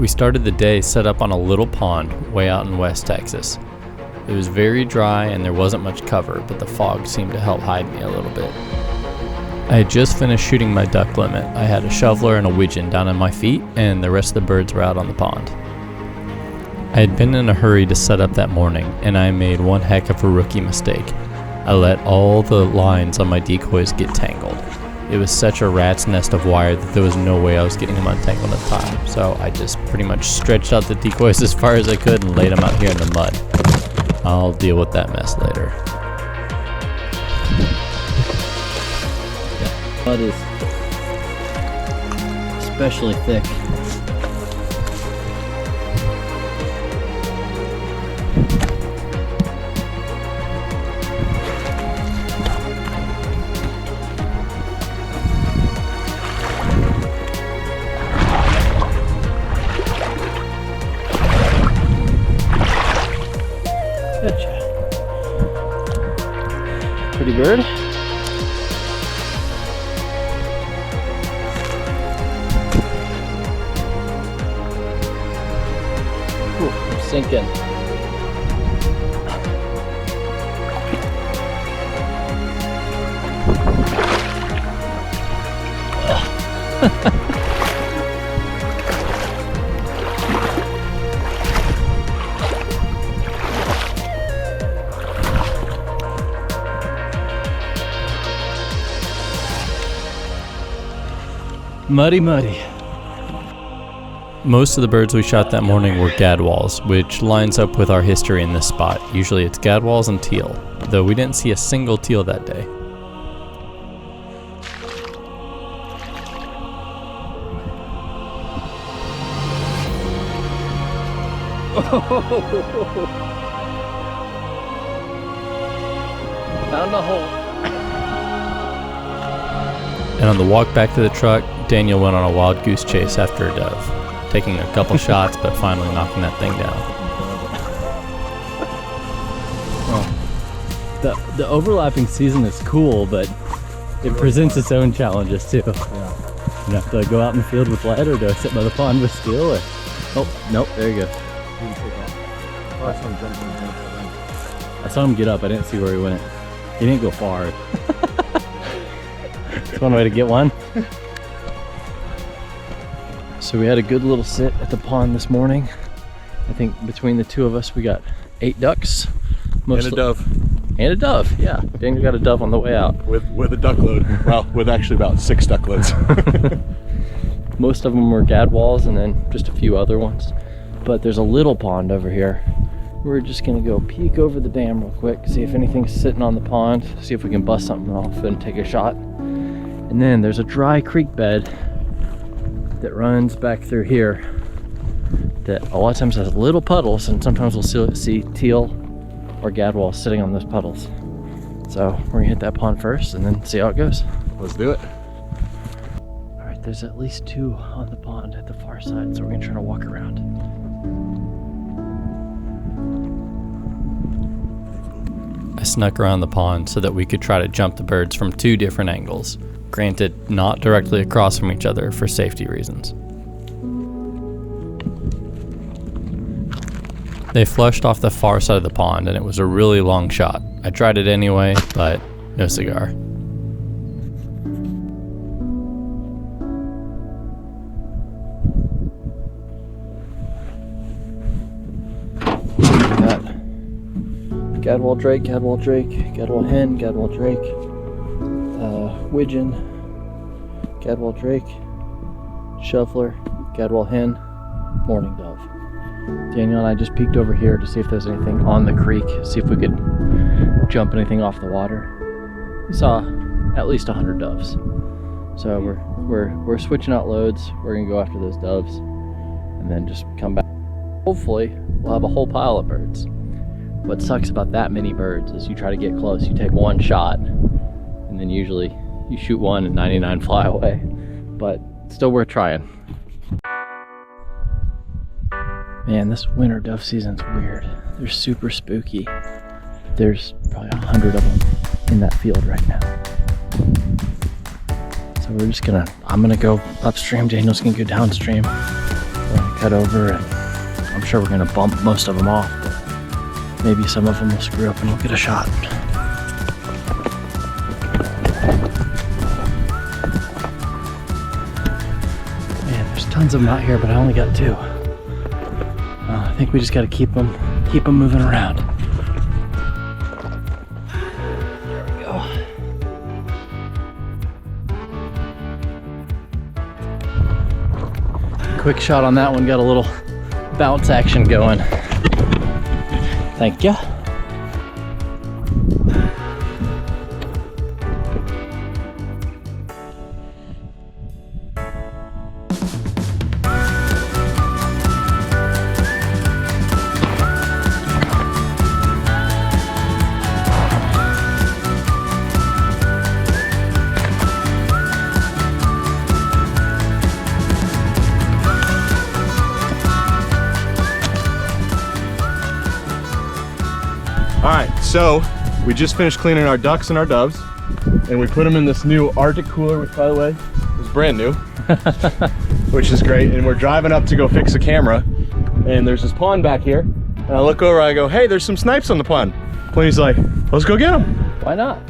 We started the day set up on a little pond way out in West Texas. It was very dry and there wasn't much cover, but the fog seemed to help hide me a little bit. I had just finished shooting my duck limit. I had a shoveler and a widgeon down on my feet, and the rest of the birds were out on the pond. I had been in a hurry to set up that morning, and I made one heck of a rookie mistake. I let all the lines on my decoys get tangled. It was such a rat's nest of wire that there was no way I was getting them untangled in time, so I just pretty much stretched out the decoys as far as I could and laid them out here in the mud. I'll deal with that mess later. Mud is especially thick. Gotcha. Pretty bird. Ooh, I'm sinking. Muddy, muddy. Most of the birds we shot that morning were gadwalls, which lines up with our history in this spot. Usually it's gadwalls and teal, though we didn't see a single teal that day. Found a hole. And on the walk back to the truck, Daniel went on a wild goose chase after a dove, taking a couple shots but finally knocking that thing down. Well, the overlapping season is cool, but it presents its own challenges too. Yeah. You know, do I go out in the field with lead, or do I sit by the pond with steel? Or... Oh, nope, there you go. I saw him get up, I didn't see where he went. He didn't go far. That's one way to get one. So we had a good little sit at the pond this morning. I think between the two of us we got 8 ducks. And a dove. And a dove, yeah. Daniel got a dove on the way out. With a duck load. Well, with actually about 6 duck loads. Most of them were gadwalls and then just a few other ones. But there's a little pond over here. We're just gonna go peek over the dam real quick, see if anything's sitting on the pond, see if we can bust something off and take a shot. And then there's a dry creek bed that runs back through here that a lot of times has little puddles, and sometimes we'll see teal or gadwall sitting on those puddles. So we're gonna hit that pond first and then see how it goes. Let's do it. All right, there's at least 2 on the pond at the far side, so we're gonna try to walk around. I snuck around the pond so that we could try to jump the birds from 2 different angles. Granted, not directly across from each other for safety reasons. They flushed off the far side of the pond and it was a really long shot. I tried it anyway, but no cigar. Got gadwall drake, gadwall hen, gadwall drake, widgeon, gadwall drake, shoveler, gadwall hen, mourning dove. Daniel and I just peeked over here to see if there's anything on the creek, see if we could jump anything off the water. We saw at least 100 doves. So we're switching out loads. We're gonna go after those doves and then just come back. Hopefully we'll have a whole pile of birds. What sucks about that many birds is you try to get close, you take one shot, and then usually you shoot one and 99 fly away. But still worth trying. Man, this winter dove season's weird. They're super spooky. There's probably 100 of them in that field right now. So we're just I'm gonna go upstream. Daniel's gonna go downstream. We're gonna cut over, and I'm sure we're gonna bump most of them off, but maybe some of them will screw up and we'll get a shot. Man, there's tons of them out here, but I only got 2. I think we just gotta keep them moving around. There we go. Quick shot on that one, got a little bounce action going. Thank you. All right, so we just finished cleaning our ducks and our doves, and we put them in this new Arctic cooler, which, by the way, is brand new, which is great. And we're driving up to go fix a camera, and there's this pond back here. And I look over, I go, hey, there's some snipes on the pond. Pliny's like, let's go get them. Why not?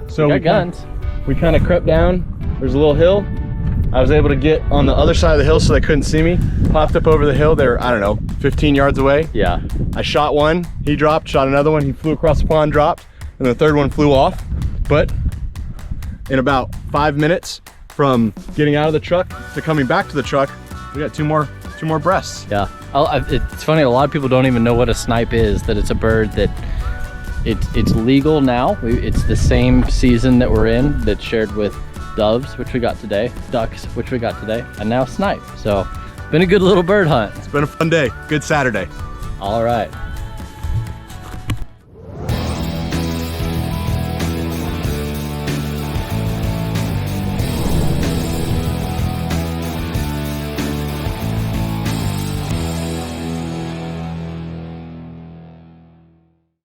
So we got guns. We kind of crept down. There's a little hill. I was able to get on the other side of the hill so they couldn't see me. Popped up over the hill. They're, I don't know, 15 yards away. Yeah. I shot one, he dropped, shot another one, he flew across the pond, dropped, and the third one flew off. But in about 5 minutes from getting out of the truck to coming back to the truck, we got two more breasts. Yeah. It's funny, a lot of people don't even know what a snipe is, that it's a bird that it's legal now. It's the same season that we're in that's shared with doves, which we got today, ducks, which we got today, and now snipe. So been a good little bird hunt. It's been a fun day, good Saturday. All right.